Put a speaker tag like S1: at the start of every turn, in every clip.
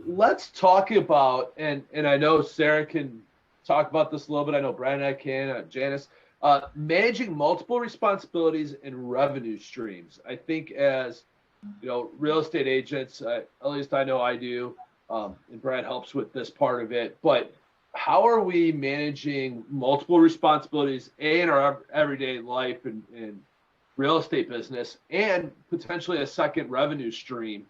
S1: let's talk about, and I know Sarah can talk about this a little bit. I know Brad and I can, Janice, managing multiple responsibilities and revenue streams. I think as, real estate agents, at least I know I do, and Brad helps with this part of it, but how are we managing multiple responsibilities in our everyday life and real estate business and potentially a second revenue stream,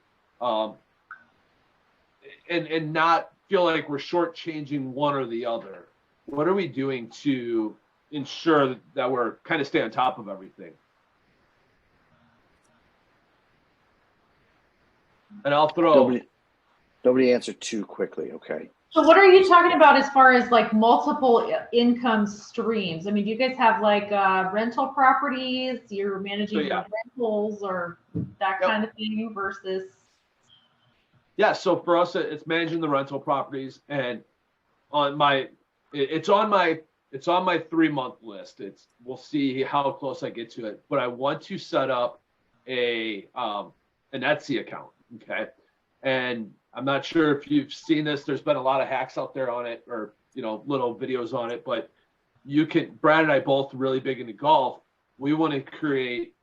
S1: and not feel like we're shortchanging one or the other? What are we doing to ensure that we're kind of stay on top of everything? And I'll throw.
S2: Nobody answered too quickly. Okay.
S3: So what are you talking about as far as like multiple income streams? I mean, do you guys have like rental properties? You're managing the rentals or that kind of thing versus?
S1: Yeah. So for us, it's managing the rental properties, and it's on my 3-month list. We'll see how close I get to it, but I want to set up an Etsy account. Okay. And I'm not sure if you've seen this. There's been a lot of hacks out there on it, or, little videos on it, but Brad and I both really big into golf. We want to create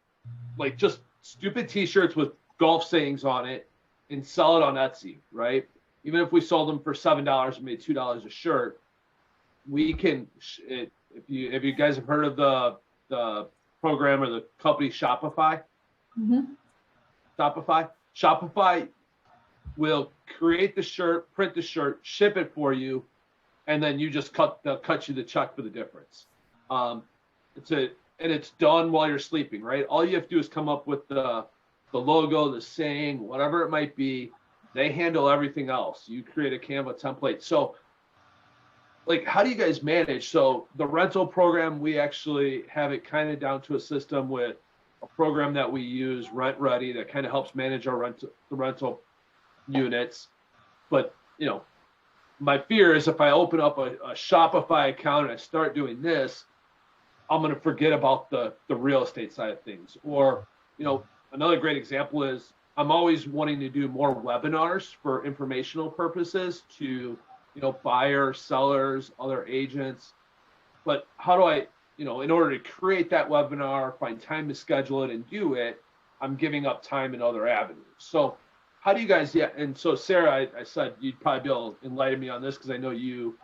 S1: like just stupid t-shirts with golf sayings on it and sell it on Etsy, right? Even if we sold them for $7 and made $2 a shirt, we can, if you guys have heard of the program or the company Shopify, Shopify will create the shirt, print the shirt, ship it for you, and then they'll cut you the check for the difference. It's done while you're sleeping, right? All you have to do is come up with the logo, the saying, whatever it might be. They handle everything else. You create a Canva template. So, like, how do you guys manage? So the rental program, we actually have it kind of down to a system with a program that we use, Rent Ready, that kind of helps manage the rental units. But my fear is if I open up a Shopify account and I start doing this, I'm going to forget about the real estate side of things. Or another great example is I'm always wanting to do more webinars for informational purposes to buyers, sellers, other agents. But how do I, in order to create that webinar, find time to schedule it and do it, I'm giving up time in other avenues. So how do you guys, and so Sarah, I said you'd probably be able to enlighten me on this because I know you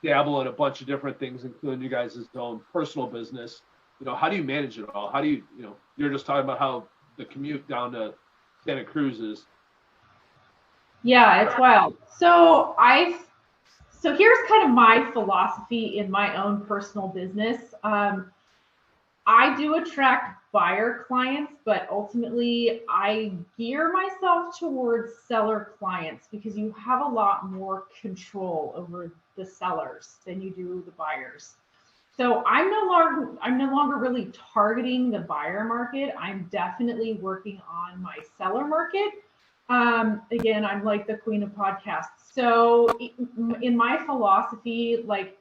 S1: dabble in a bunch of different things, including you guys' own personal business. How do you manage it all? How do you, you're just talking about how the commute down to Santa Cruz is.
S3: Yeah, it's wild. So here's kind of my philosophy in my own personal business. I do attract buyer clients, but ultimately I gear myself towards seller clients because you have a lot more control over the sellers than you do the buyers. So I'm no longer really targeting the buyer market. I'm definitely working on my seller market. Again, I'm like the queen of podcasts. So in my philosophy, like,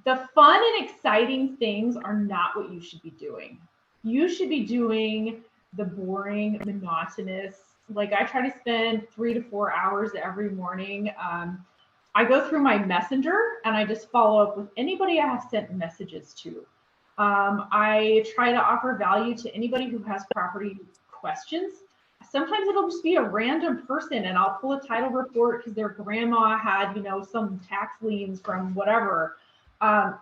S3: the fun and exciting things are not what you should be doing. You should be doing the boring, monotonous. Like, I try to spend 3 to 4 hours every morning. I go through my messenger and I just follow up with anybody I have sent messages to. I try to offer value to anybody who has property questions. Sometimes it'll just be a random person and I'll pull a title report because their grandma had, some tax liens from whatever.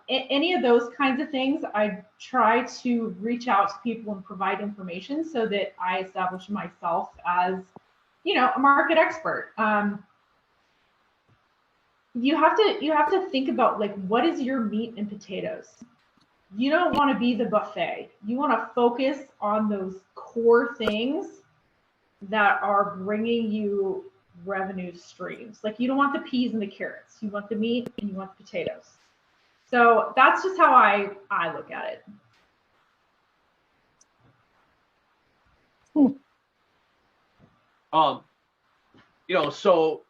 S3: Any of those kinds of things, I try to reach out to people and provide information so that I establish myself as, a market expert. You have to think about, like, what is your meat and potatoes? You don't want to be the buffet. You want to focus on those core things that are bringing you revenue streams. Like, you don't want the peas and the carrots. You want the meat and you want the potatoes. So that's just how I look at it.
S1: So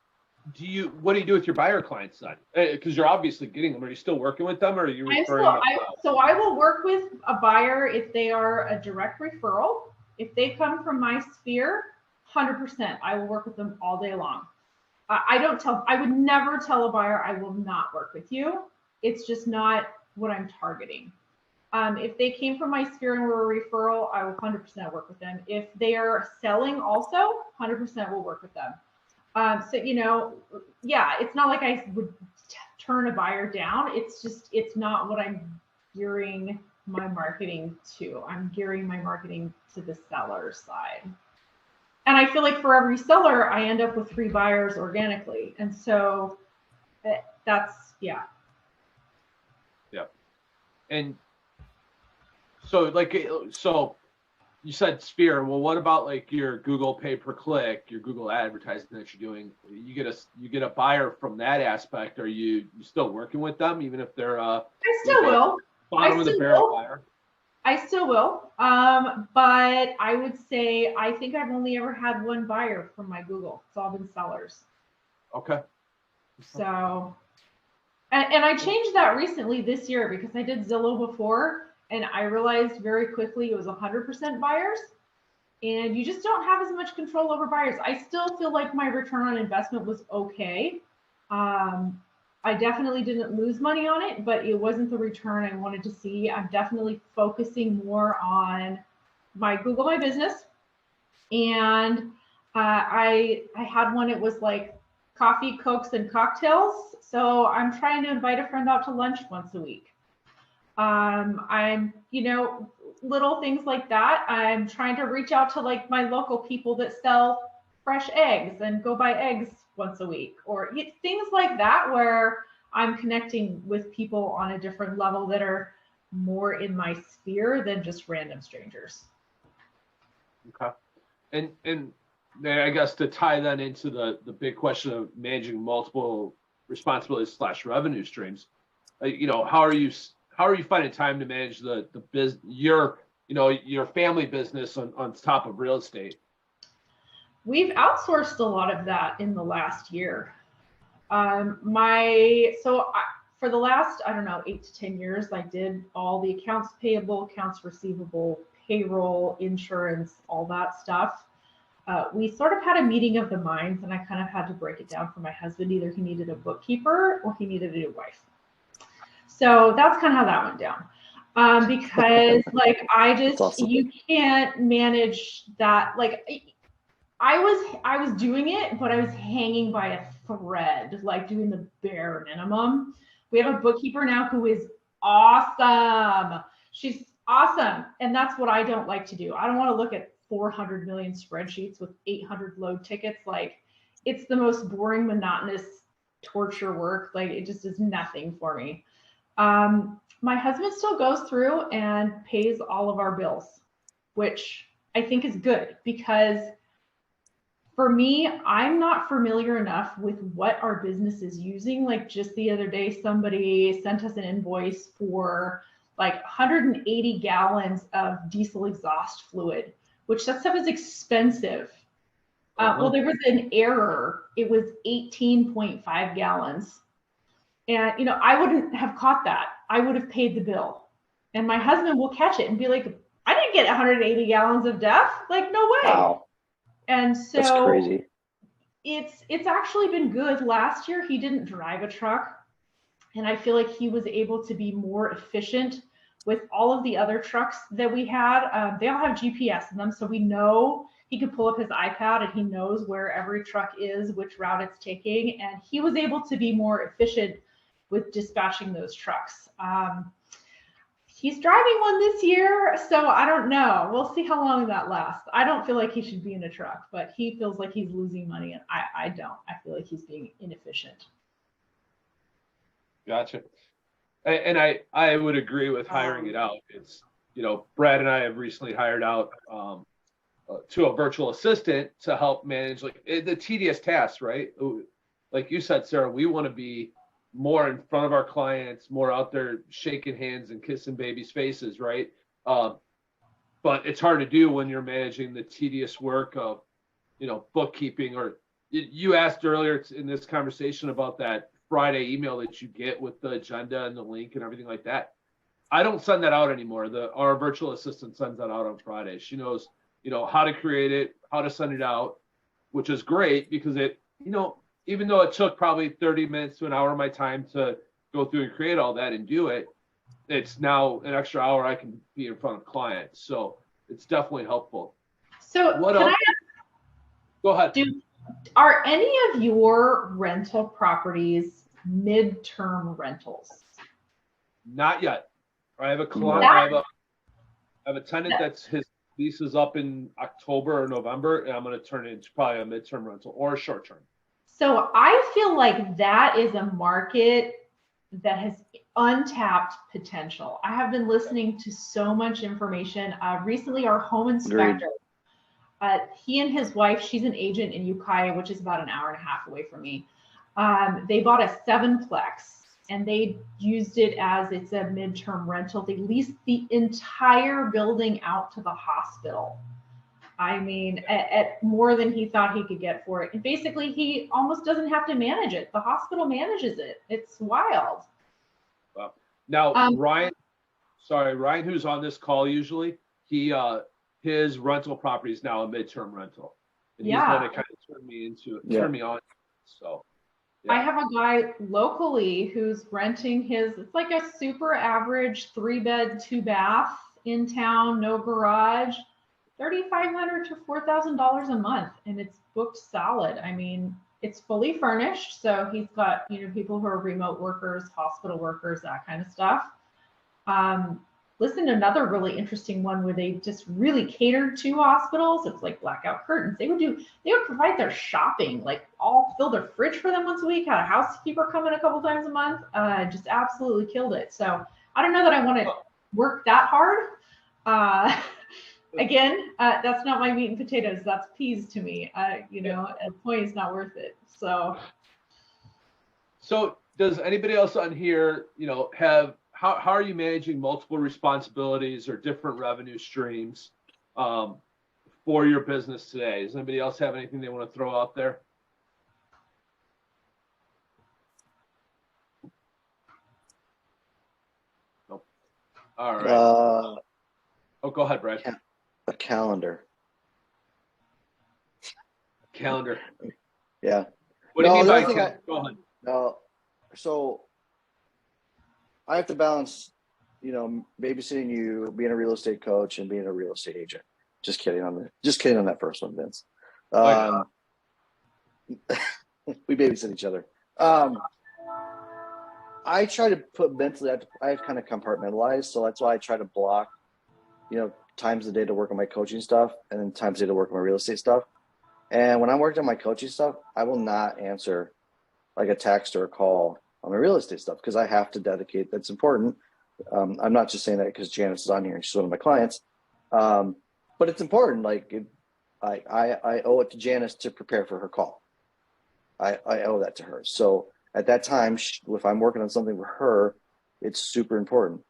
S1: what do you do with your buyer clients then? Because you're obviously getting them. Are you still working with them, or are you referring them?
S3: So I will work with a buyer if they are a direct referral. If they come from my sphere, 100%, I will work with them all day long. I would never tell a buyer I will not work with you. It's just not what I'm targeting. If they came from my sphere and were a referral, I will 100% work with them. If they are selling also, 100% will work with them. So, yeah, it's not like I would turn a buyer down. It's not what I'm gearing my marketing to. I'm gearing my marketing to the seller side. And I feel like for every seller, I end up with 3 buyers organically. And so that's, yeah.
S1: Yeah. And so you said Sphere. Well, what about like your Google pay per click, your Google advertising that you're doing? You get a buyer from that aspect. Are you still working with them, even if they're
S3: I still will.
S1: Bottom of the barrel buyer?
S3: I still will. But I would say I think I've only ever had 1 buyer from my Google. It's all been sellers.
S1: Okay.
S3: So, and I changed that recently this year because I did Zillow before. And I realized very quickly it was 100% buyers, and you just don't have as much control over buyers. I still feel like my return on investment was okay. I definitely didn't lose money on it, but it wasn't the return I wanted to see. I'm definitely focusing more on my Google My Business. And I had one, it was like coffee, Cokes, and cocktails. So I'm trying to invite a friend out to lunch once a week. I'm, little things like that. I'm trying to reach out to like my local people that sell fresh eggs and go buy eggs once a week, or things like that, where I'm connecting with people on a different level that are more in my sphere than just random strangers.
S1: Okay. And then I guess to tie that into the big question of managing multiple responsibilities / revenue streams, how are you finding time to manage the your family business on top of real estate?
S3: We've outsourced a lot of that in the last year. For the last, 8 to 10 years, I did all the accounts payable, accounts receivable, payroll, insurance, all that stuff. We sort of had a meeting of the minds, and I kind of had to break it down for my husband. Either he needed a bookkeeper or he needed a new wife. So that's kind of how that went down. Because awesome. You can't manage that. Like I was doing it, but I was hanging by a thread, like doing the bare minimum. We have a bookkeeper now who is awesome. She's awesome. And that's what I don't like to do. I don't want to look at 400 million spreadsheets with 800 load tickets. Like it's the most boring, monotonous torture work. Like it just is nothing for me. My husband still goes through and pays all of our bills, which I think is good because for me, I'm not familiar enough with what our business is using. Like just the other day, somebody sent us an invoice for like 180 gallons of diesel exhaust fluid, which that stuff is expensive. Well, there was an error. It was 18.5 gallons. And, I wouldn't have caught that. I would have paid the bill. And my husband will catch it and be like, I didn't get 180 gallons of DEF. Like, no way.
S2: Wow.
S3: And so
S2: that's crazy.
S3: It's actually been good. Last year, he didn't drive a truck. And I feel like he was able to be more efficient with all of the other trucks that we had. They all have GPS in them. So we know he could pull up his iPad and he knows where every truck is, which route it's taking. And he was able to be more efficient with dispatching those trucks. He's driving one this year, so I don't know. We'll see how long that lasts. I don't feel like he should be in a truck, but he feels like he's losing money, and I don't. I feel like he's being inefficient.
S1: Gotcha. And I would agree with hiring it out. It's, Brad and I have recently hired out to a virtual assistant to help manage like the tedious tasks, right? Like you said, Sarah, we want to be more in front of our clients, more out there shaking hands and kissing babies' faces, right? But it's hard to do when you're managing the tedious work of, bookkeeping. Or you asked earlier in this conversation about that Friday email that you get with the agenda and the link and everything like that. I don't send that out anymore. Our virtual assistant sends that out on Friday. She knows, how to create it, how to send it out, which is great because it, even though it took probably 30 minutes to an hour of my time to go through and create all that and do it, it's now an extra hour I can be in front of clients. So it's definitely helpful.
S3: So
S1: What
S3: can
S1: else? Go ahead.
S3: Are any of your rental properties midterm rentals?
S1: Not yet. I have a client. I have a tenant that's his lease is up in October or November, and I'm going to turn it into probably a midterm rental or a short term.
S3: So I feel like that is a market that has untapped potential. I have been listening to so much information. Recently, our home inspector, he and his wife, she's an agent in Ukiah, which is about an hour and a half away from me. They bought a 7-plex and they used it as it's a midterm rental. They leased the entire building out to the hospital. I mean, at more than he thought he could get for it. And basically, he almost doesn't have to manage it. The hospital manages it. It's wild.
S1: Wow. Now, Ryan, who's on this call usually, his rental property is now a midterm rental. And he's going to kind of turn me on. So. Yeah.
S3: I have a guy locally who's renting it's like a super average 3-bed, 2-bath in town, no garage, $3,500 to $4,000 a month, and it's booked solid. I mean, it's fully furnished, so he's got people who are remote workers, hospital workers, that kind of stuff. Listen to another really interesting one where they just really catered to hospitals. It's like blackout curtains. They would provide their shopping, like fill their fridge for them once a week, had a housekeeper come in a couple times a month, just absolutely killed it. So I don't know that I want to work that hard. Again, that's not my meat and potatoes. That's peas to me. A point is not worth it.
S1: So does anybody else on here, have, how are you managing multiple responsibilities or different revenue streams for your business today? Does anybody else have anything they want to throw out there? Nope. All right. Go ahead, Brad.
S2: A calendar.
S1: Calendar.
S2: Yeah.
S1: What do you mean by calendar? Go ahead.
S2: No. So I have to balance, babysitting you, being a real estate coach, and being a real estate agent. Just kidding on that first one, Vince. We babysit each other. I try to put mentally, I kind of compartmentalize, so that's why I try to block, times of the day to work on my coaching stuff, and then times of the day to work on my real estate stuff. And when I'm working on my coaching stuff, I will not answer like a text or a call on my real estate stuff because I have to dedicate. That's important. I'm not just saying that because Janice is on here and she's one of my clients, but it's important. Like I owe it to Janice to prepare for her call. I owe that to her. So at that time, if I'm working on something for her, it's super important.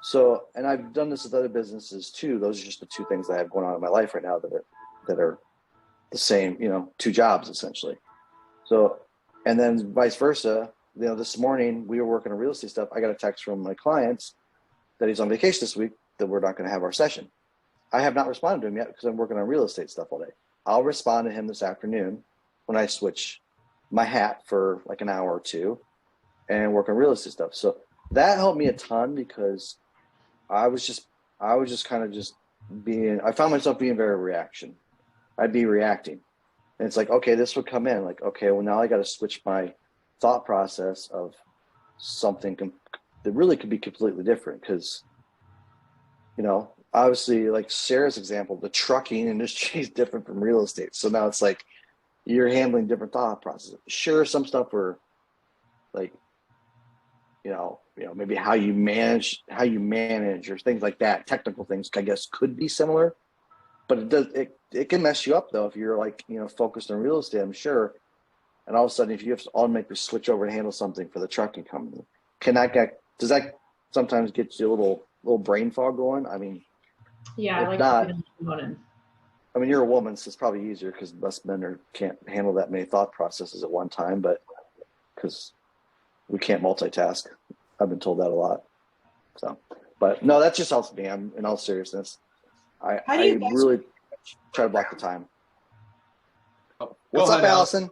S2: So, and I've done this with other businesses too. Those are just the two things I have going on in my life right now that are the same, 2 jobs essentially. So, and then vice versa. This morning we were working on real estate stuff. I got a text from my clients that he's on vacation this week, that we're not going to have our session. I have not responded to him yet because I'm working on real estate stuff all day. I'll respond to him this afternoon when I switch my hat for like an hour or 2 and work on real estate stuff. So that helped me a ton because I was just kind of I found myself being very reaction. I'd be reacting. And it's like, okay, this would come in. Like, okay, well, now I got to switch my thought process of something that really could be completely different. Because, obviously, like Sarah's example, the trucking industry is different from real estate. So now it's like you're handling different thought processes. Sure, some stuff were like, maybe how you manage or things like that. Technical things, I guess, could be similar. But it can mess you up though if you're like focused on real estate, I'm sure. And all of a sudden, if you have to automatically switch over and handle something for the trucking company, does that sometimes get you a little brain fog going? I mean,
S3: yeah,
S2: if not, I mean, you're a woman, so it's probably easier because most men can't handle that many thought processes at one time, but because we can't multitask. I've been told that a lot. So, but no, that's just helps me. I'm in all seriousness. I really try to block the time.
S1: Oh,
S2: What's up, Allison?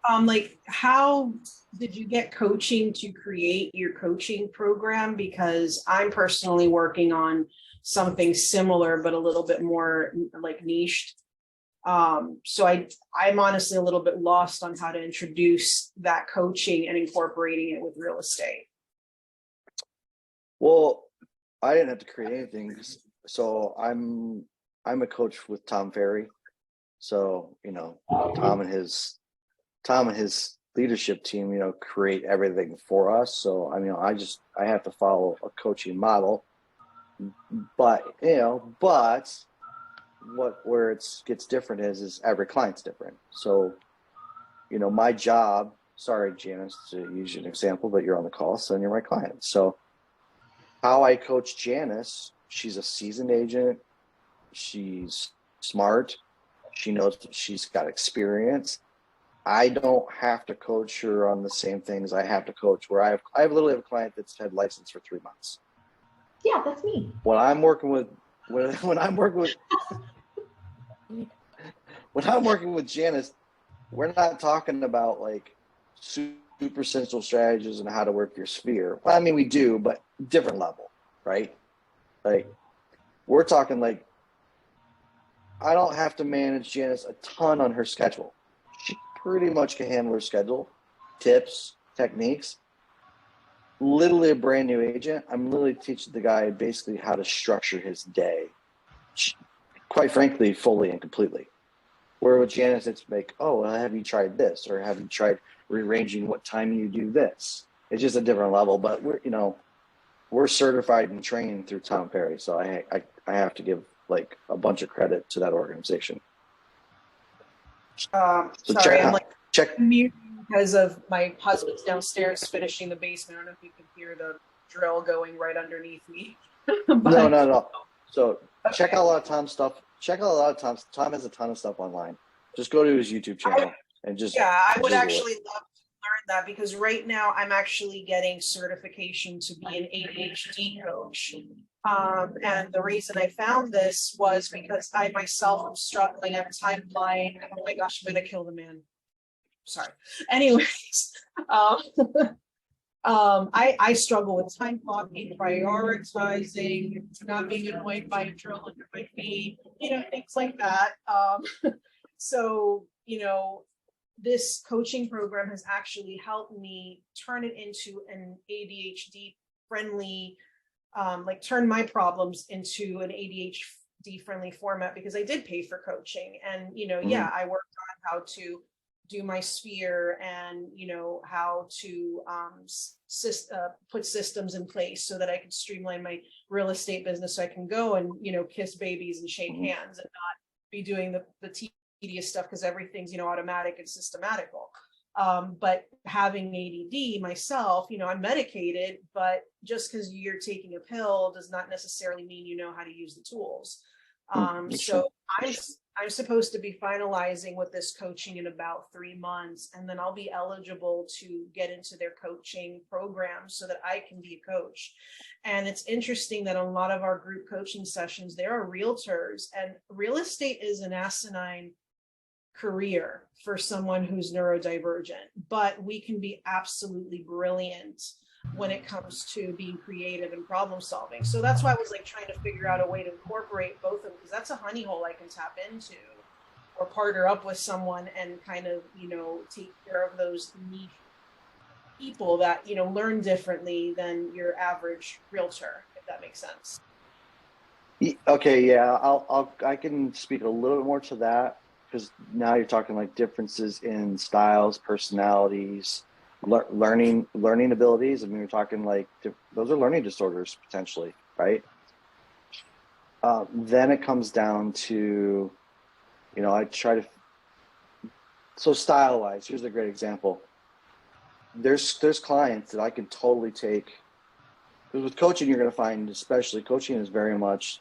S4: Like, how did you get coaching to create your coaching program? Because I'm personally working on something similar, but a little bit more like niched. So I'm honestly a little bit lost on how to introduce that coaching and incorporating it with real estate.
S2: Well, I didn't have to create anything. So I'm a coach with Tom Ferry. So, Tom and his leadership team, create everything for us. So, I have to follow a coaching model, but where it gets different is every client's different. So, my job, sorry, Janice, to use an example, but you're on the call, so you're my client. So how I coach Janice, she's a seasoned agent. She's smart. She knows she's got experience. I don't have to coach her on the same things I have to coach, where I literally have a client that's had license for 3 months.
S3: Yeah, that's me.
S2: When I'm working with Janice, we're not talking about like super central strategies and how to work your sphere. Well, I mean, we do, but different level, right? Like, we're talking like, I don't have to manage Janice a ton on her schedule. She pretty much can handle her schedule, tips, techniques. Literally a brand new agent, I'm literally teaching the guy basically how to structure his day, quite frankly, fully and completely. Where with Janice, it's like, oh, well, have you tried this? Or have you tried rearranging what time you do this? It's just a different level, but we're certified and trained through Tom Ferry. So I have to give like a bunch of credit to that organization.
S4: So sorry, I'm muting because of my husband's downstairs finishing the basement. I don't know if you can hear the drill going right underneath me.
S2: No. So
S4: okay.
S2: Check out a lot of Tom's stuff. Tom has a ton of stuff online. Just go to his YouTube channel and just.
S4: Yeah, I would actually love to learn that, because right now I'm actually getting certification to be an ADHD coach. And the reason I found this was because I myself am struggling at a timeline. Oh my gosh, I'm gonna kill the man. Sorry. Anyways, I struggle with time blocking, prioritizing, not being annoyed by a drill under my feet, things like that. So, this coaching program has actually helped me turn it into an ADHD friendly, turn my problems into an ADHD friendly format, because I did pay for coaching, and, I worked on how to do my sphere and, how to put systems in place so that I can streamline my real estate business, so I can go and, kiss babies and shake hands and not be doing the tedious stuff, because everything's, automatic and systematical. But having ADD myself, I'm medicated, but just because you're taking a pill does not necessarily mean you know how to use the tools. So I'm supposed to be finalizing with this coaching in about 3 months, and then I'll be eligible to get into their coaching program so that I can be a coach. And it's interesting that a lot of our group coaching sessions, there are realtors, and real estate is an asinine career for someone who's neurodivergent, but we can be absolutely brilliant when it comes to being creative and problem solving. So that's why I was trying to figure out a way to incorporate both of them, because that's a honey hole I can tap into, or partner up with someone and kind of, take care of those niche people that, learn differently than your average realtor, if that makes sense.
S2: Okay, yeah, I can speak a little bit more to that, because now you're talking differences in styles, personalities, learning abilities. I mean, we're talking those are learning disorders potentially, right? Then it comes down to, I try to. So style wise, here's a great example. There's clients that I can totally take, because with coaching, you're going to find, especially coaching is very much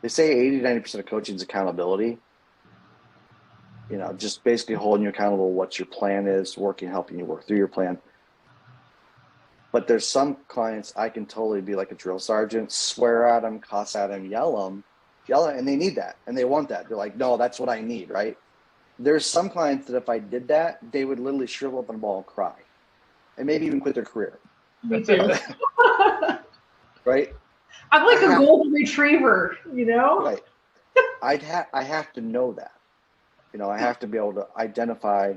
S2: they say 80-90% of coaching is accountability. Just basically holding you accountable, what your plan is, helping you work through your plan. But there's some clients I can totally be like a drill sergeant, swear at them, cuss at them, yell, and they need that, and they want that. They're like, no, that's what I need, right? there's some clients that if I did that, they would literally shrivel up in a ball and cry, and maybe even quit their career.
S3: Me too.
S2: Right?
S3: I'm like a golden retriever,
S2: Right. I have to know that. I have to be able to identify.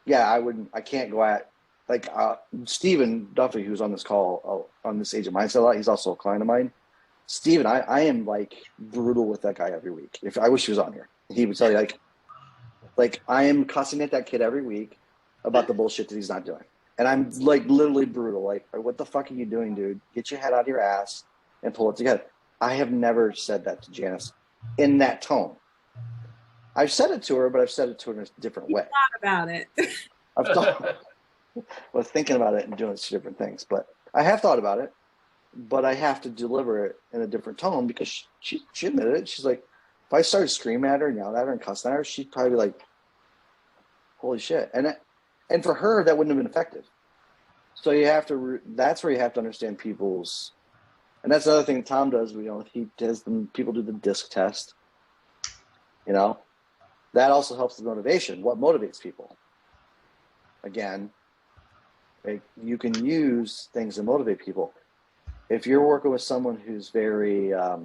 S2: Yeah, I can't go at like Stephen Duffy, who's on this call on this Agent Mindset a lot. He's also a client of mine. Stephen, I am like brutal with that guy every week. If I wish he was on here, he would tell you like I am cussing at that kid every week about the bullshit that he's not doing. And I'm like literally brutal. Like, what the fuck are you doing, dude? Get your head out of your ass and pull it together. I have never said that to Janice in that tone. I've said it to her, but I've said it to her in a different way.
S5: Thought about it.
S2: I've thought, was thinking about it and doing two different things, but I have thought about it, but I have to deliver it in a different tone because she admitted it. She's like, if I started screaming at her and yelling at her and cussing at her, she'd probably be like, holy shit. And for her, that wouldn't have been effective. So that's where you have to understand people's, and that's the other thing Tom does. He does people do the disc test. That also helps the motivation. What motivates people? Again, you can use things to motivate people. If you're working with someone who's very, I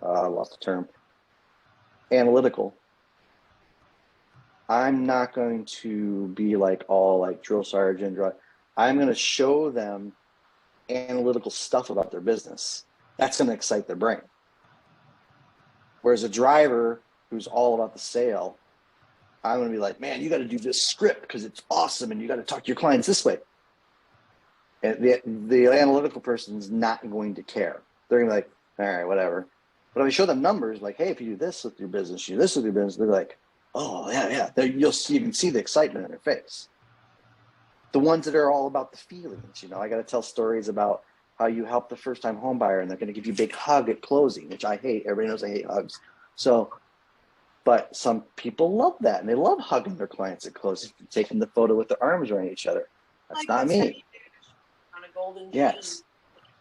S2: lost the term, analytical, I'm not going to be all like drill sergeant. I'm going to show them analytical stuff about their business. That's going to excite their brain. Whereas a driver who's all about the sale, I'm going to be like, man, you got to do this script because it's awesome and you got to talk to your clients this way. And the analytical person's not going to care. They're going to be like, all right, whatever. But if I show them numbers, like, hey, if you do this with your business, you do this with your business, they're like, oh, yeah. You can see the excitement in their face. The ones that are all about the feelings, I got to tell stories about how you help the first-time home buyer and they're going to give you a big hug at closing, which I hate. Everybody knows I hate hugs. But some people love that, and they love hugging their clients at closing, taking the photo with their arms around each other. That's not me.
S4: On a golden
S2: yes.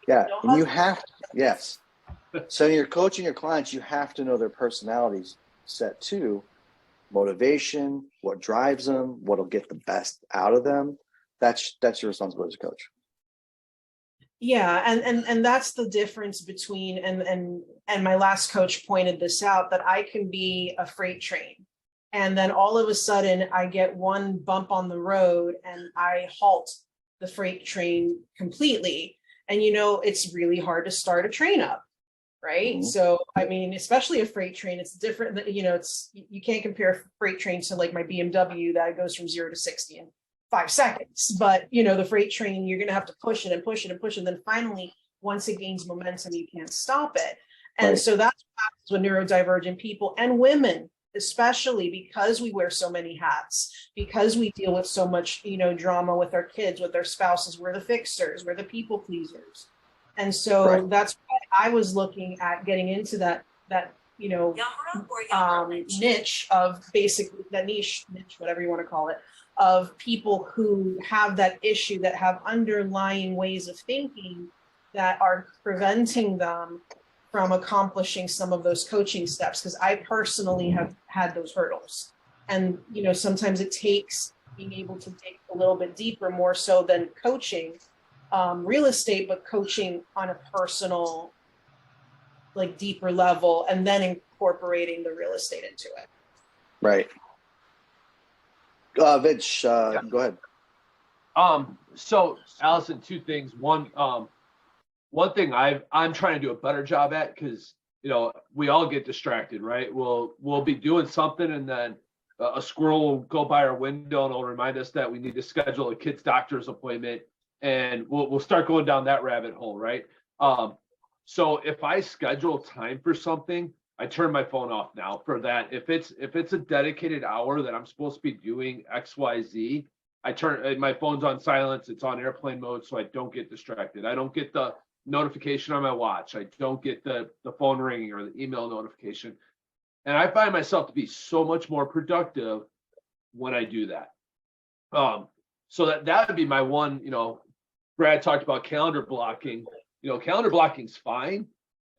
S2: Yeah, and you have to, yes. So you're coaching your clients, you have to know their personalities set too. Motivation, what drives them, what'll get the best out of them. That's your responsibility as a coach.
S4: Yeah, and that's the difference between and my last coach pointed this out, that I can be a freight train and then all of a sudden I get one bump on the road and I halt the freight train completely. And it's really hard to start a train up, right? Mm-hmm. So I mean, especially a freight train, it's different. You can't compare a freight train to like my BMW that goes from 0 to 60 in 5 seconds. But the freight train, you're going to have to push it and push it and push it. And then finally, once it gains momentum, you can't stop it. And right. So that's what happens with neurodivergent people and women, especially because we wear so many hats, because we deal with so much, drama with our kids, with their spouses. We're the fixers, we're the people pleasers. And so right. That's why I was looking at getting into that niche of basically that niche, whatever you want to call it, of people who have that issue, that have underlying ways of thinking that are preventing them from accomplishing some of those coaching steps. Because I personally have had those hurdles. And, sometimes it takes being able to dig a little bit deeper, more so than coaching real estate, but coaching on a personal, like deeper level, and then incorporating the real estate into it.
S2: Right. Vince, yeah. Go ahead.
S1: So Allison, two things. One thing I'm trying to do a better job at, because we all get distracted, right? We'll be doing something and then a squirrel will go by our window and it'll remind us that we need to schedule a kid's doctor's appointment, and we'll start going down that rabbit hole, right? So if I schedule time for something, I turn my phone off now for that. If it's a dedicated hour that I'm supposed to be doing XYZ, I turn my phone's on silence. It's on airplane mode, so I don't get distracted. I don't get the notification on my watch. I don't get the phone ringing or the email notification. And I find myself to be so much more productive when I do that. So that would be my one, Brad talked about calendar blocking. Calendar blocking's fine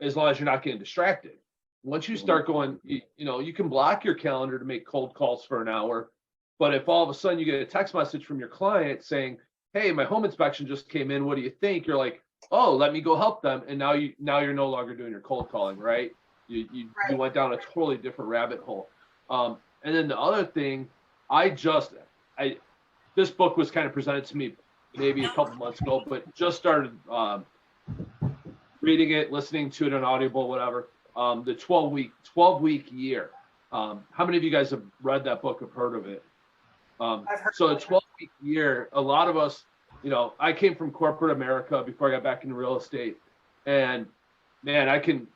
S1: as long as you're not getting distracted. once you start going, you can block your calendar to make cold calls for an hour. But if all of a sudden you get a text message from your client saying, hey, my home inspection just came in, what do you think? You're like, oh, let me go help them. And now you're no longer doing your cold calling, right? You went down a totally different rabbit hole. And then the other thing, this book was kind of presented to me maybe a couple months ago, but just started reading it, listening to it on Audible, whatever. The 12-week year. How many of you guys have read that book, have heard of it? So the 12-week year, a lot of us, I came from corporate America before I got back into real estate, and man, I can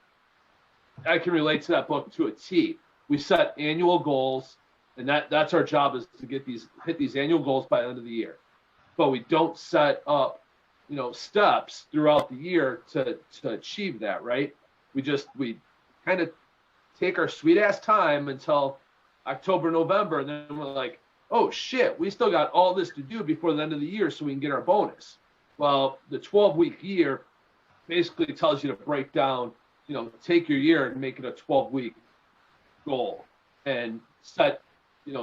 S1: relate to that book to a T. We set annual goals, and that's our job, is to hit these annual goals by the end of the year. But we don't set up, steps throughout the year to achieve that, right? We kind of take our sweet ass time until October, November, and then we're like, oh shit, we still got all this to do before the end of the year so we can get our bonus. Well, the 12-week year basically tells you to break down, take your year and make it a 12-week goal and set,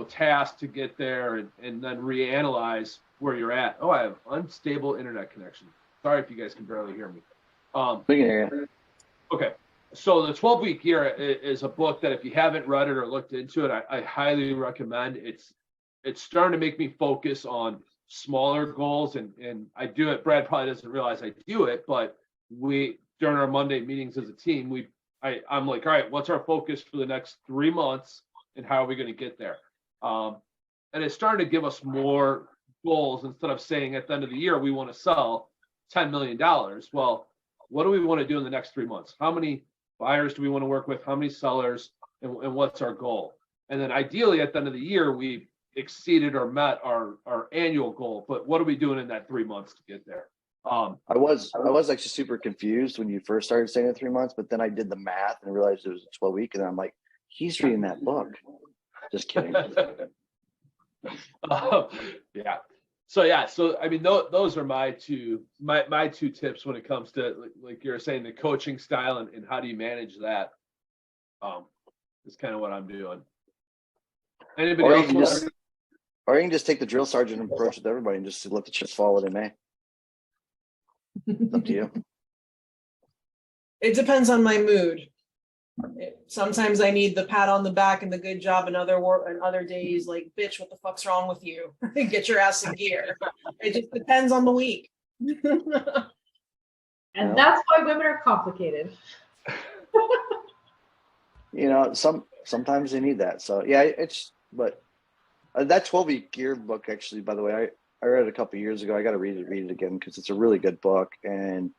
S1: tasks to get there, and then reanalyze where you're at. Oh, I have unstable internet connection. Sorry if you guys can barely hear me. Okay. So the 12-week year is a book that if you haven't read it or looked into it, I highly recommend. It's starting to make me focus on smaller goals, and I do it. Brad probably doesn't realize I do it, but during our Monday meetings as a team, I'm like, all right, what's our focus for the next 3 months, and how are we going to get there? And it's starting to give us more goals instead of saying at the end of the year we want to sell $10 million. Well, what do we want to do in the next 3 months? How many buyers do we want to work with? How many sellers? And what's our goal? And then ideally at the end of the year, we've exceeded or met our annual goal. But what are we doing in that 3 months to get there?
S2: I was actually super confused when you first started saying it 3 months, but then I did the math and realized it was a 12-week, and I'm like, he's reading that book. Just kidding.
S1: Yeah. So I mean, those are my two tips when it comes to, like you were saying, the coaching style and how do you manage that. Is kind of what I'm doing. Anybody else?
S2: Or you can just take the drill sergeant approach with everybody and just let the chips fall where they may. It's up to you.
S4: It depends on my mood. Sometimes I need the pat on the back and the good job, and other days, like, bitch, what the fuck's wrong with you? Get your ass in gear. It just depends on the week.
S3: And that's why women are complicated.
S2: Sometimes they need that. So yeah, but that 12-week gear book, actually, by the way, I read it a couple of years ago. I got to read it again because it's a really good book, and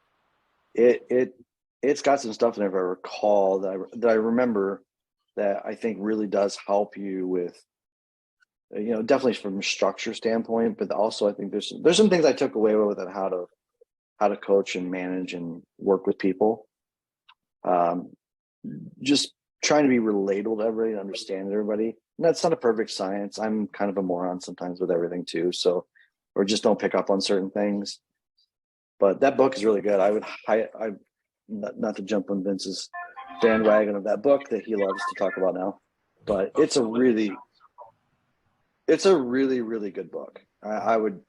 S2: it's got some stuff in there, if I recall, that I remember, that I think really does help you with, definitely from a structure standpoint, but also I think there's some things I took away with it, how to coach and manage and work with people. Just trying to be relatable to everybody and understand everybody. And that's not a perfect science. I'm kind of a moron sometimes with everything too. So, or just don't pick up on certain things. But that book is really good. Not to jump on Vince's bandwagon of that book that he loves to talk about now, but it's a really, really good book. I would,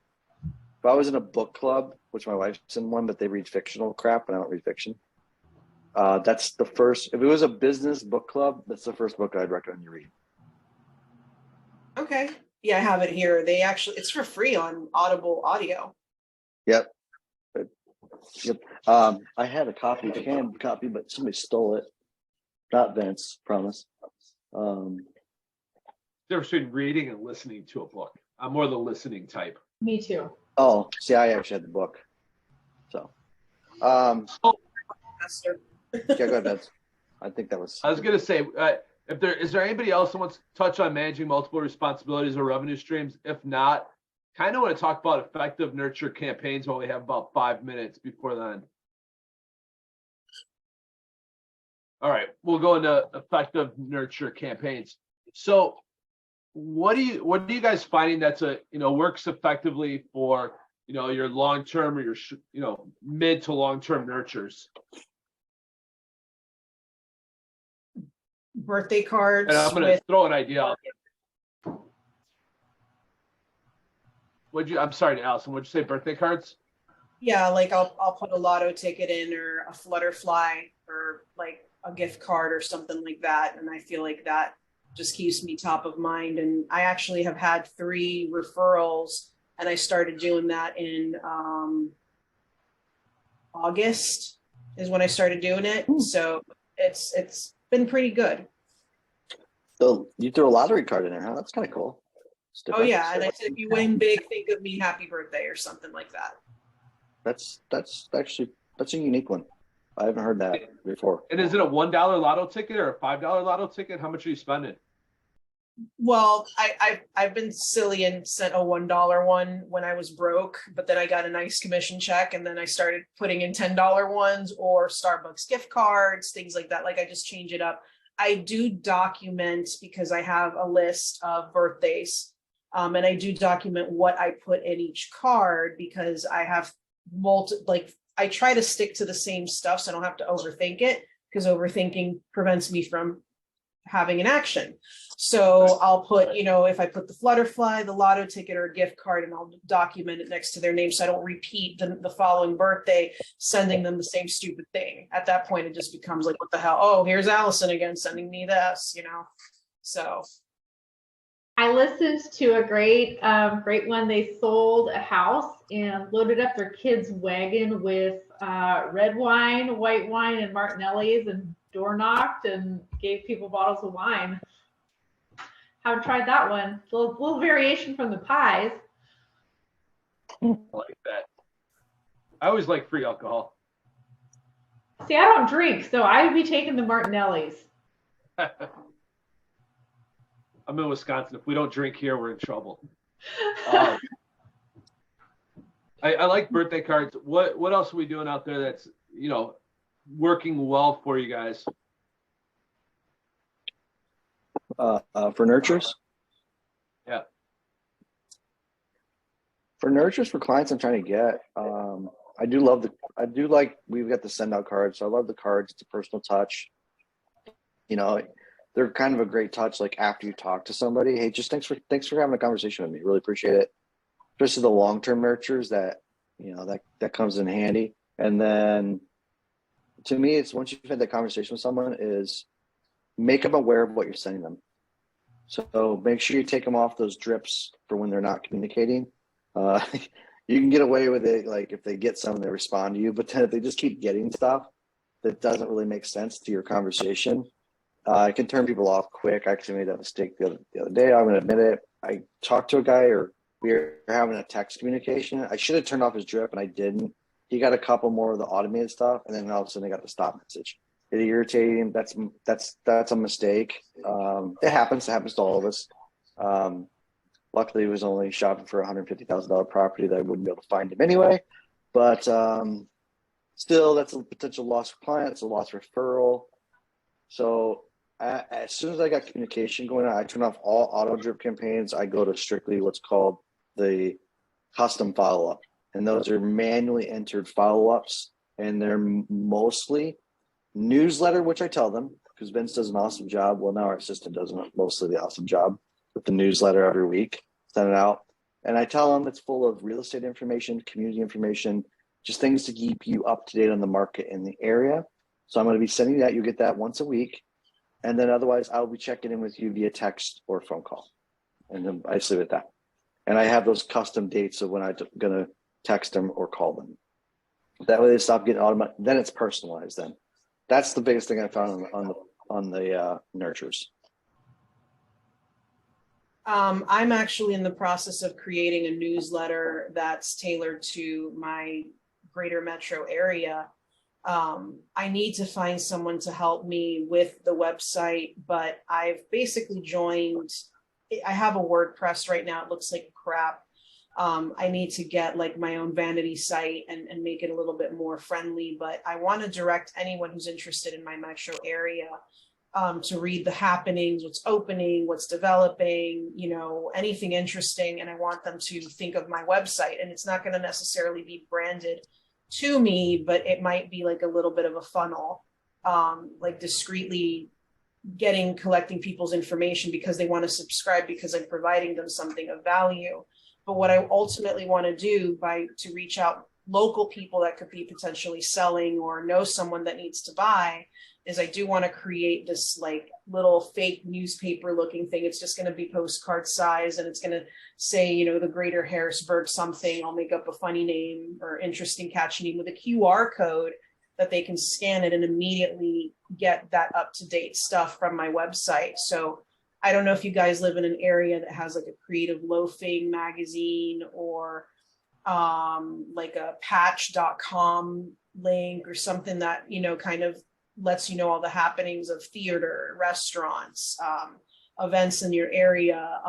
S2: if I was in a book club, which my wife's in one, but they read fictional crap and I don't read fiction. That's the first, if it was a business book club, that's the first book I'd recommend you read.
S4: Okay. Yeah, I have it here. It's for free on Audible audio.
S2: Yep. I had a canned copy, but somebody stole it. Not Vince, promise.
S1: Difference between reading and listening to a book. I'm more the listening type.
S3: Me too.
S2: Oh, see, I actually had the book. So, yeah, go ahead, Vince. I think that was.
S1: I was gonna say, is there anybody else that wants to touch on managing multiple responsibilities or revenue streams? If not, kind of want to talk about effective nurture campaigns while we have about 5 minutes before then. All right, we'll go into effective nurture campaigns. So what are you guys finding that's works effectively for, your long-term or your, mid to long-term nurtures?
S4: birthday cards
S1: And I'm going to
S4: with,
S1: throw an idea out. I'm sorry, Allison, what'd you say, birthday cards?
S4: yeah, like I'll put a lotto ticket in, or a Flutterfly, or like a gift card or something like that. And I feel like that just keeps me top of mind. And I actually have had 3 referrals, and I started doing that in August is when I started doing it. So it's been pretty good.
S2: So you threw a lottery card in there, huh? That's kind of cool.
S4: Oh yeah, and I said, if you win big, think of me, happy birthday, or something like that.
S2: That's actually a unique one. I haven't heard that before.
S1: And is it a $1 lotto ticket or a $5 lotto ticket? How much are you spending?
S4: Well, I've been silly and sent a $1 one when I was broke, but then I got a nice commission check, and then I started putting in $10 ones or Starbucks gift cards, things like that. Like, I just change it up. I do document, because I have a list of birthdays, and I do document what I put in each card, because I have I try to stick to the same stuff so I don't have to overthink it, because overthinking prevents me from having an action. So I'll put, if I put the Flutterfly, the lotto ticket, or a gift card, and I'll document it next to their name so I don't repeat the following birthday, sending them the same stupid thing. At that point, it just becomes like, what the hell? Oh, here's Allison again sending me this, So
S3: I listened to a great one. They sold a house and loaded up their kids' wagon with red wine, white wine, and Martinelli's, and door knocked and gave people bottles of wine. Haven't tried that one. A little variation from the pies.
S1: I like that. I always like free alcohol.
S3: See, I don't drink, so I would be taking the Martinelli's.
S1: I'm in Wisconsin. If we don't drink here, we're in trouble. I like birthday cards. What else are we doing out there that's, working well for you guys?
S2: For nurtures?
S1: Yeah.
S2: For nurtures, for clients I'm trying to get, I do like, we've got the send out cards. So I love the cards. It's a personal touch. They're kind of a great touch. Like, after you talk to somebody, hey, just thanks for having a conversation with me. Really appreciate it. Especially the long-term nurtures that comes in handy. And then to me, it's once you've had that conversation with someone, is make them aware of what you're sending them. So make sure you take them off those drips for when they're not communicating. You can get away with it, like if they get something, they respond to you. But then if they just keep getting stuff that doesn't really make sense to your conversation, it can turn people off quick. I actually made that mistake the other day. I'm going to admit it. I talked to a guy, or we were having a text communication. I should have turned off his drip, and I didn't. He got a couple more of the automated stuff, and then all of a sudden I got the stop message. It irritated him. That's a mistake. It happens. It happens to all of us. Luckily, he was only shopping for a $150,000 property that I wouldn't be able to find him anyway. But still, that's a potential loss for client. It's a loss referral. So as soon as I got communication going on, I turn off all auto drip campaigns. I go to strictly what's called the custom follow-up. And those are manually entered follow-ups. And they're mostly newsletter, which I tell them, because Vince does an awesome job. Well, now our assistant does mostly the awesome job with the newsletter every week, send it out. And I tell them it's full of real estate information, community information, just things to keep you up to date on the market in the area. So I'm going to be sending that. You get that once a week. And then otherwise, I'll be checking in with you via text or phone call. And then I just leave it at that. And I have those custom dates of when I'm going to text them or call them. That way they stop getting automatic. Then it's personalized then. That's the biggest thing I found on the nurtures.
S4: I'm actually in the process of creating a newsletter that's tailored to my greater metro area. I need to find someone to help me with the website, but I've basically joined. I have a WordPress right now. It looks like crap. I need to get like my own vanity site and make it a little bit more friendly, but I want to direct anyone who's interested in my metro area to read the happenings, what's opening, what's developing, anything interesting. And I want them to think of my website, and it's not going to necessarily be branded to me, but it might be like a little bit of a funnel, like discreetly collecting people's information because they want to subscribe because I'm providing them something of value. But what I ultimately want to do to reach out local people that could be potentially selling or know someone that needs to buy is I do want to create this like little fake newspaper looking thing. It's just going to be postcard size, and it's going to say, you know, the Greater Harrisburg something. I'll make up a funny name or interesting catchy name with a QR code that they can scan it and immediately get that up-to-date stuff from my website. So I don't know if you guys live in an area that has like a creative loafing magazine or like a patch.com link or something that, you know, kind of lets you know all the happenings of theater, restaurants, events in your area,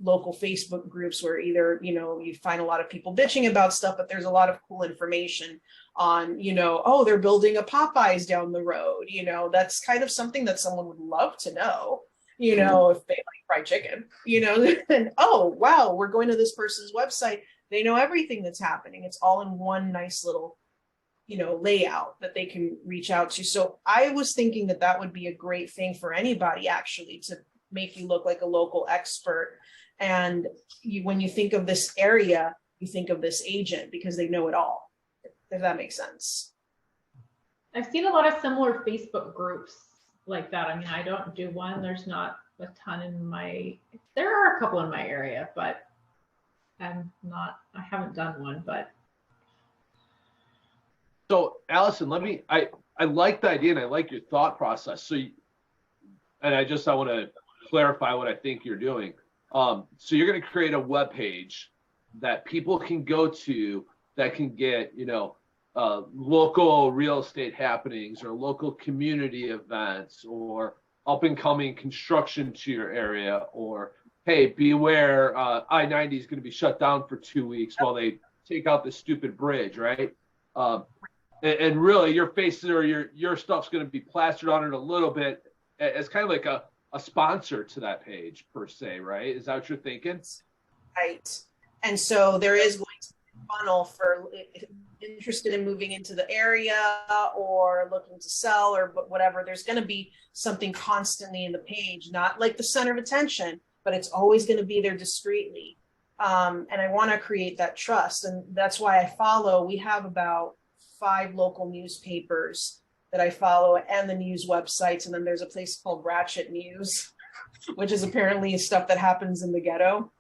S4: local Facebook groups where either, you know, you find a lot of people bitching about stuff, but there's a lot of cool information on, you know, oh, they're building a Popeyes down the road. You know, that's kind of something that someone would love to know, you know, if they like fried chicken, you know, and oh, wow, we're going to this person's website. They know everything that's happening. It's all in one nice little, you know, layout that they can reach out to. So I was thinking that that would be a great thing for anybody actually to make you look like a local expert. And when you think of this area, you think of this agent because they know it all, if that makes sense.
S3: I've seen a lot of similar Facebook groups like that. I mean, I don't do one. There's not a ton there are a couple in my area, but I haven't done one, but.
S1: So Allison, I like the idea and I like your thought process. So, I want to clarify what I think you're doing. So you're going to create a web page that people can go to that can get, you know, local real estate happenings or local community events or up and coming construction to your area, or, hey, beware, I-90 is going to be shut down for 2 weeks while they take out the stupid bridge, right? And really your faces or your stuff's going to be plastered on it a little bit as kind of like a sponsor to that page per se, right? Is that what you're thinking?
S4: Right. And so there is going to be a funnel for interested in moving into the area or looking to sell or whatever. There's going to be something constantly in the page, not like the center of attention, but it's always going to be there discreetly. And I want to create that trust. And that's why we have about 5 local newspapers that I follow and the news websites. And then there's a place called Ratchet News, which is apparently stuff that happens in the ghetto.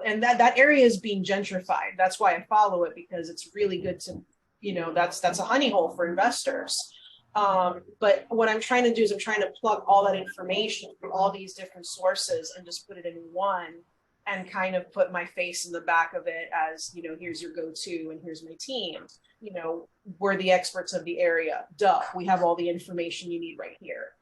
S4: And that area is being gentrified. That's why I follow it, because it's really good to, you know, that's a honey hole for investors. But what I'm trying to do is I'm trying to plug all that information from all these different sources and just put it in one and kind of put my face in the back of it as, you know, here's your go-to and here's my team. You know, we're the experts of the area. Duh, we have all the information you need right here.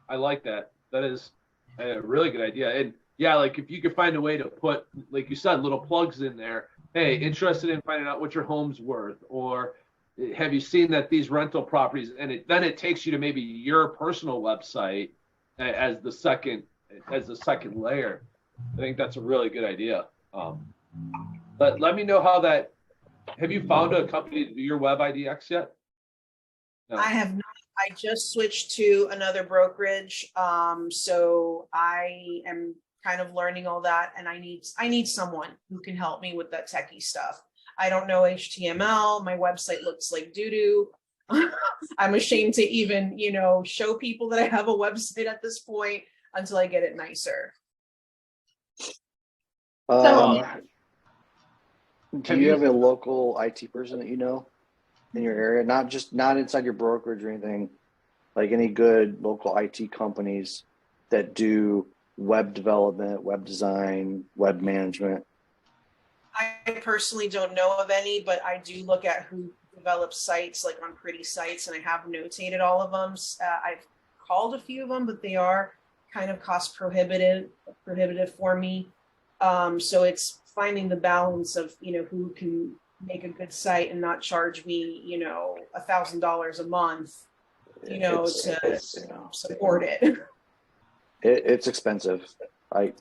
S1: I like that. That is a really good idea. And yeah, like if you could find a way to put, like you said, little plugs in there. Hey, interested in finding out what your home's worth, or have you seen that these rental properties, and then it takes you to maybe your personal website as the second layer. I think that's a really good idea. But let me know how that. Have you found a company to do your web IDX yet? No.
S4: I have not. I just switched to another brokerage, so I am kind of learning all that, and I need someone who can help me with that techie stuff. I don't know HTML. My website looks like doo-doo. I'm ashamed to even, you know, show people that I have a website at this point until I get it nicer.
S2: Do you have a local IT person that you know in your area? Not inside your brokerage or anything, like any good local IT companies that do web development, web design, web management?
S4: I personally don't know of any, but I do look at who develops sites, like on Pretty Sites, and I have notated all of them. I've called a few of them, but they are kind of cost prohibitive for me. So it's finding the balance of, you know, who can make a good site and not charge me, you know, $1,000 a month, you know, to support it.
S2: It's expensive. I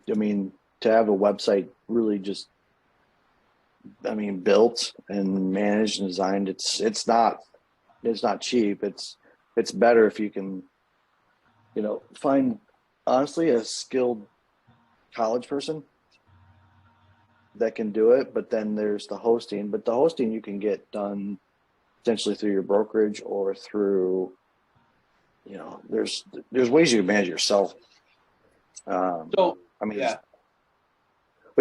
S2: mean, to have a website really just, built and managed and designed, it's not cheap. it's better if you can, find honestly a skilled college person that can do it. But then there's the hosting. But the hosting you can get done potentially through your brokerage or through, there's ways you can manage yourself. We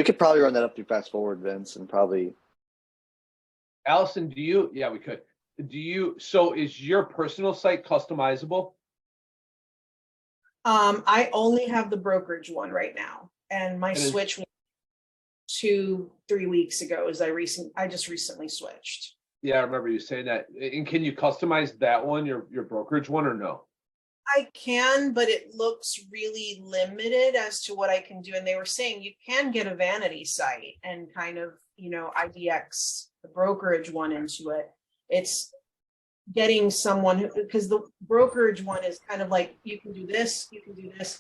S2: could probably run that up through Fast Forward, Vince, and probably.
S1: Allison, yeah, we could. So is your personal site customizable?
S4: I only have the brokerage one right now, and my switch 2-3 weeks ago I just recently switched.
S1: Yeah, I remember you saying that. And can you customize that one, your brokerage one, or no?
S4: I can, but it looks really limited as to what I can do. And they were saying you can get a vanity site and kind of, IDX the brokerage one into it. It's getting someone because the brokerage one is kind of like you can do this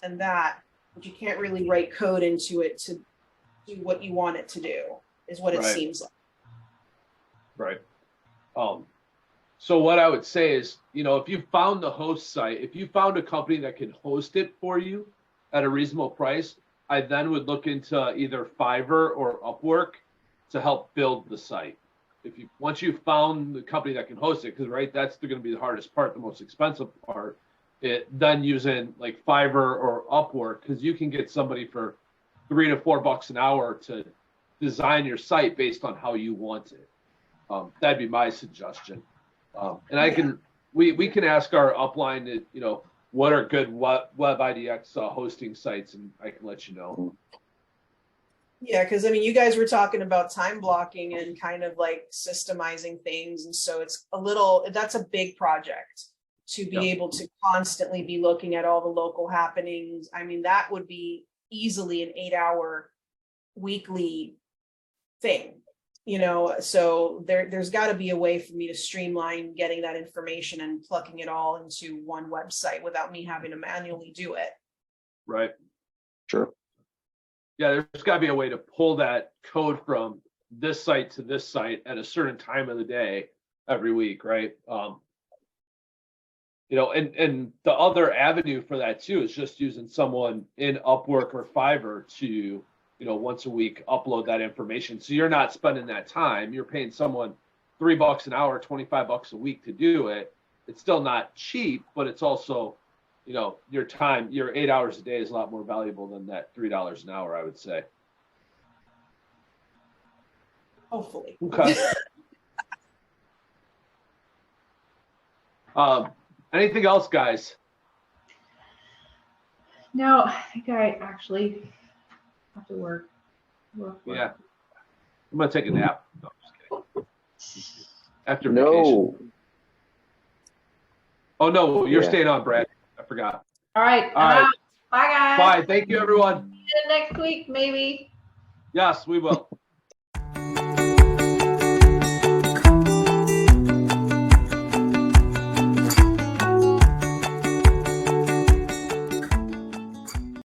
S4: and that, but you can't really write code into it to do what you want it to do, is what it seems like.
S1: Right. So what I would say is, if you found the host site, if you found a company that can host it for you at a reasonable price, I then would look into either Fiverr or Upwork to help build the site. Once you found the company that can host it, because that's going to be the hardest part, the most expensive part, then using like Fiverr or Upwork, because you can get somebody for $3 to $4 an hour to design your site based on how you want it. That'd be my suggestion. And we can ask our upline that, what are good web IDX hosting sites, and I can let you know.
S4: Yeah, because you guys were talking about time blocking and kind of like systemizing things. And so that's a big project to be able to constantly be looking at all the local happenings. That would be easily an 8-hour weekly thing. So there's got to be a way for me to streamline getting that information and plugging it all into one website without me having to manually do it.
S1: Right.
S2: Sure.
S1: Yeah, there's got to be a way to pull that code from this site to this site at a certain time of the day every week, right? And the other avenue for that too is just using someone in Upwork or Fiverr to once a week upload that information. So you're not spending that time. You're paying someone $3 an hour, $25 a week to do it. It's still not cheap, but it's also, your time, your 8 hours a day is a lot more valuable than that $3 an hour, I would say.
S4: Hopefully.
S1: Okay. Anything else, guys?
S3: No, I think I actually have to work.
S1: Yeah. I'm going to take a nap. No, I'm just kidding. After vacation. Oh, no, you're staying on, Brad. I forgot.
S3: All right.
S1: All right.
S3: Bye, guys.
S1: Bye. Thank you, everyone.
S3: See you next week, maybe.
S1: Yes, we will.